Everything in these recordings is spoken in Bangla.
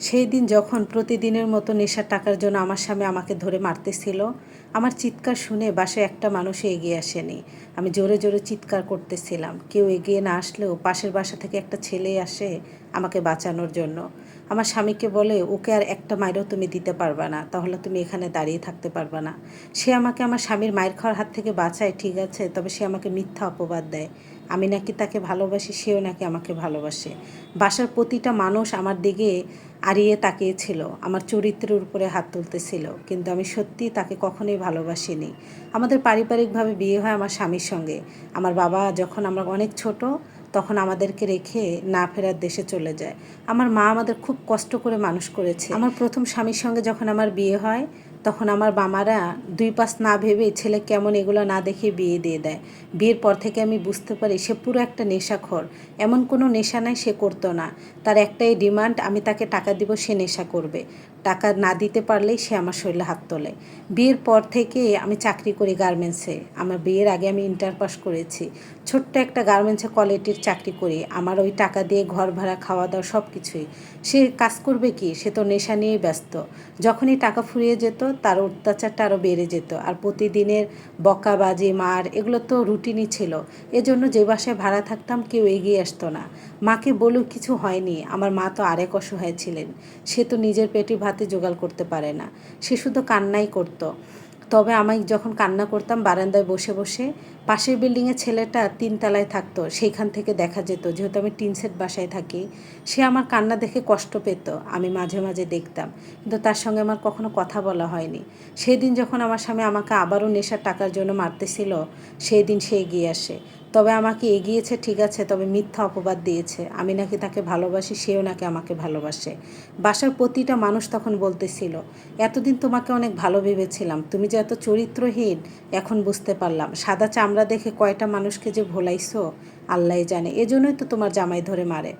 সেই দিন যখন প্রতিদিনের মতো নেশার টাকার জন্য আমার স্বামী আমাকে ধরে মারতেছিল, আমার চিৎকার শুনে বাসায় একটা মানুষও এগিয়ে আসেনি। আমি জোরে জোরে চিৎকার করতেছিলাম, কেউ এগিয়ে না আসলেও পাশের বাসা থেকে একটা ছেলে আসে আমাকে বাঁচানোর জন্য। আমার স্বামীকে বলে, ওকে আর একটা মাইরও তুমি দিতে পারবা না, তাহলে তুমি এখানে দাঁড়িয়ে থাকতে পারবা না। সে আমাকে আমার স্বামীর মায়ের খাওয়ার হাত থেকে বাঁচায়, ঠিক আছে, তবে সে আমাকে মিথ্যা অপবাদ দেয়। আমি নাকি তাকে ভালোবাসি, সেও নাকি আমাকে ভালোবাসে। বাসার প্রতিটা মানুষ আমার দিকে আড়িয়ে তাকিয়েছিল, আমার চরিত্রের উপরে হাত তুলতেছিল, কিন্তু আমি সত্যি তাকে কখনোই ভালোবাসিনি। আমাদের পারিবারিকভাবে বিয়ে হয় আমার স্বামীর সঙ্গে। আমার বাবা যখন আমরা অনেক ছোট, তখন আমাদেরকে রেখে না ফেরার দেশে চলে যায়। আমার মা আমাদের খুব কষ্ট করে মানুষ করেছে। আমার প্রথম স্বামীর সঙ্গে যখন আমার বিয়ে হয়, তখন আমার বামারা দুই পাশ না ভেবে ছেলে কেমন এগুলো না দেখে বিয়ে দিয়ে দেয়। বিয়ের পর থেকে আমি বুঝতে পারি সে পুরো একটা নেশাখোর। এমন কোনো নেশা নাই সে করতো না। তার একটাই ডিমান্ড, আমি তাকে টাকা দিব, সে নেশা করবে। টাকা না দিতে পারলেই সে আমার শরীরে হাত তোলে। বিয়ের পর থেকে আমি চাকরি করি গার্মেন্টসে। আমার বিয়ের আগে আমি ইন্টার পাস করেছি। ছোট্ট একটা গার্মেন্টসে কোয়ালিটির চাকরি করি। আমার ওই টাকা দিয়ে ঘর ভাড়া, খাওয়া দাওয়া সব কিছুই। সে কাজ করবে কি, সে তো নেশা নিয়েই ব্যস্ত। যখনই টাকা ফুরিয়ে যেত, তার অত্যাচারটা আরও বেড়ে যেত। আর প্রতিদিনের বকাবাজি, মার, এগুলো তো রুটিনই ছিল। এজন্য যে বাসায় ভাড়া থাকতাম কেউ এগিয়ে আসতো না। মাকে বলেও কিছু হয়নি। আমার মা তো আরেক অসহায় ছিলেন। সে তো নিজের পেটে ভাতে জোগাড় করতে পারে না। সে শুধু কান্নাই করতো। তবে আমি যখন কান্না করতাম বারান্দায় বসে বসে, পাশের বিল্ডিংয়ে ছেলেটা 3 তলায় থাকতো, সেইখান থেকে দেখা যেত, যেহেতু আমি টিনসেট বাসায় থাকি। সে আমার কান্না দেখে কষ্ট পেত, আমি মাঝে মাঝে দেখতাম, কিন্তু তার সঙ্গে আমার কখনো কথা বলা হয়নি। সেদিন যখন আমার স্বামী আমাকে আবারও নেশার টাকার জন্য মারতেছিল, সেই দিন সে এগিয়ে আসে। তবে আমাকে এগিয়েছে ঠিক আছে, তবে মিথ্যা অপবাদ দিয়েছে আমি নাকি তাকে ভালোবাসি, সেও নাকি আমাকে ভালোবাসে। বাসার প্রতিটা মানুষ তখন বলতেছিল, এতদিন তোমাকে অনেক ভালো ভেবেছিলাম, তুমি যে এত চরিত্রহীন এখন বুঝতে পারলাম। সাদা চামড়া দেখে কয়টা মানুষকে যে ভোলাইছো আল্লাহই জানে, এজন্যই তো তোমার জামাই ধরে মারে।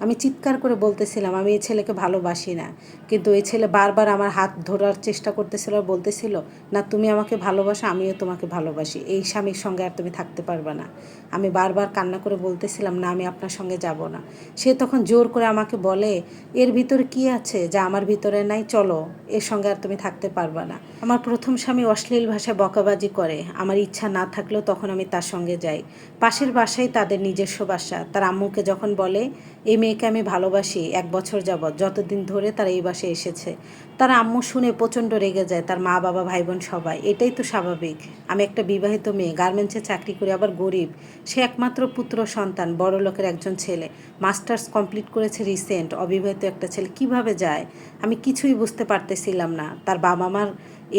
আমি চিৎকার করে বলতেছিলাম আমি এই ছেলেকে ভালোবাসি না, কিন্তু এই ছেলে বারবার আমার হাত ধরার চেষ্টা করতেছিল আর বলতেছিল, না তুমি আমাকে ভালোবাসো, আমিও তোমাকে ভালোবাসি, এই স্বামীর সঙ্গে আর তুমি থাকতে পারবে না। আমি বারবার কান্না করে বলতেছিলাম, না আমি আপনার সঙ্গে যাব না। সে তখন জোর করে আমাকে বলে, এর ভিতরে কি আছে যা আমার ভিতরে নাই, চলো, এর সঙ্গে আর তুমি থাকতে পারবে না। আমার প্রথম স্বামী অশ্লীল ভাষায় বকাবাজি করে, আমার ইচ্ছা না থাকলেও তখন আমি তার সঙ্গে যাই। পাশের বাসায় তাদের নিজস্ব বাসা। তার আম্মুকে যখন বলে, এই মেয়েকে আমি ভালোবাসি 1 বছর যাবৎ, যতদিন ধরে তারা এই বাসায় এসেছে, তার আম্মু শুনে প্রচণ্ড রেগে যায়, তার মা বাবা ভাই বোন সবাই। এটাই তো স্বাভাবিক। আমি একটা বিবাহিত মেয়ে, গার্মেন্টসে চাকরি করি, আবার গরিব। সে একমাত্র পুত্র সন্তান, বড় লোকের একজন ছেলে, মাস্টার্স কমপ্লিট করেছে রিসেন্ট, অবিবাহিত একটা ছেলে, কিভাবে যায়? আমি কিছুই বুঝতে পারতেছিলাম না। তার বাবা মার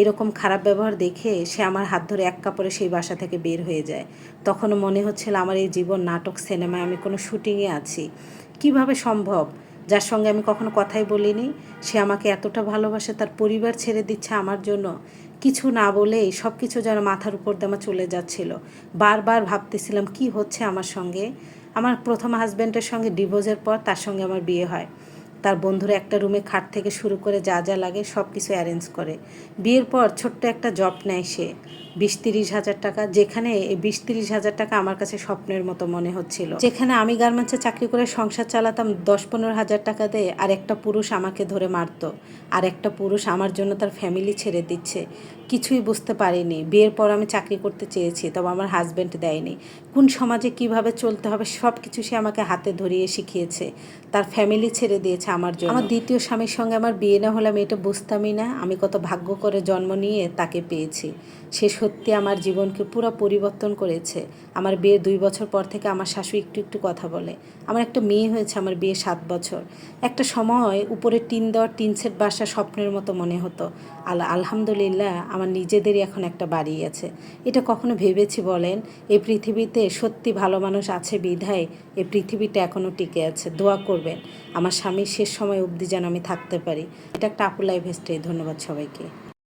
এরকম খারাপ ব্যবহার দেখে সে আমার হাত ধরে এক কাপড়ে সেই বাসা থেকে বের হয়ে যায়। তখনও মনে হচ্ছিল আমার এই জীবন নাটক, সিনেমায় আমি কোনো শুটিংয়ে আছি। কিভাবে সম্ভব? যার সঙ্গে আমি কখনো কথাই বলিনি, সে আমাকে এতটা ভালোবাসে, তার পরিবার ছেড়ে দিচ্ছে আমার জন্য। কিছু না বলেই সব কিছু যেন মাথার উপর দিয়ে আমার চলে যাচ্ছিল। বারবার ভাবতেছিলাম কি হচ্ছে আমার সঙ্গে। আমার প্রথম হাজব্যান্ডের সঙ্গে ডিভোর্সের পর তার সঙ্গে আমার বিয়ে হয়। তার বন্ধুরা একটা রুমে খাট থেকে শুরু করে যা যা লাগে সব কিছু অ্যারেঞ্জ করে। বিয়ের পর ছোট্ট একটা জব নেয় সে, 20-30 হাজার টাকা, যেখানে এই 20-30 হাজার টাকা আমার কাছে স্বপ্নের মতো মনে হচ্ছিল। যেখানে আমি গার্মেন্টসে চাকরি করে সংসার চালাতাম 10-15 হাজার টাকা দিয়ে, আর একটা পুরুষ আমাকে ধরে মারত, আর একটা পুরুষ আমার জন্য তার ফ্যামিলি ছেড়ে দিচ্ছে। কিছুই বুঝতে পারিনি। বিয়ের পর আমি চাকরি করতে চেয়েছি, তবে আমার হাজব্যান্ড দেয়নি। কোন সমাজে কিভাবে চলতে হবে সব কিছু সে আমাকে হাতে ধরিয়ে শিখিয়েছে। তার ফ্যামিলি ছেড়ে দিয়েছে আমার জন্য। আমার দ্বিতীয় স্বামীর সঙ্গে আমার বিয়ে না হলে আমি এটা বুঝতামই না, আমি কত ভাগ্য করে জন্ম নিয়ে তাকে পেয়েছি। সে সত্যি আমার জীবনকে পুরো পরিবর্তন করেছে। আমার বিয়ের 2 বছর পর থেকে আমার শাশুড়ি একটু একটু কথা বলে। আমার একটা মেয়ে হয়েছে, আমার বিয়ে 7 বছর। একটা সময় উপরে টিন দেওয়া টিনসেট বাসা স্বপ্নের মতো মনে হতো। আলহামদুলিল্লাহ আমার নিজেদেরই এখন একটা বাড়ি আছে। এটা কখনো ভেবেছি বলেন? এই পৃথিবীতে সত্যি ভালো মানুষ আছে বিধায় এই পৃথিবীটা এখনও টিকে আছে। দোয়া করবেন আমার স্বামীর শেষ সময় অবধি যেন আমি থাকতে পারি। এটা একটা আপু লাইফ স্টাইল। ধন্যবাদ সবাইকে।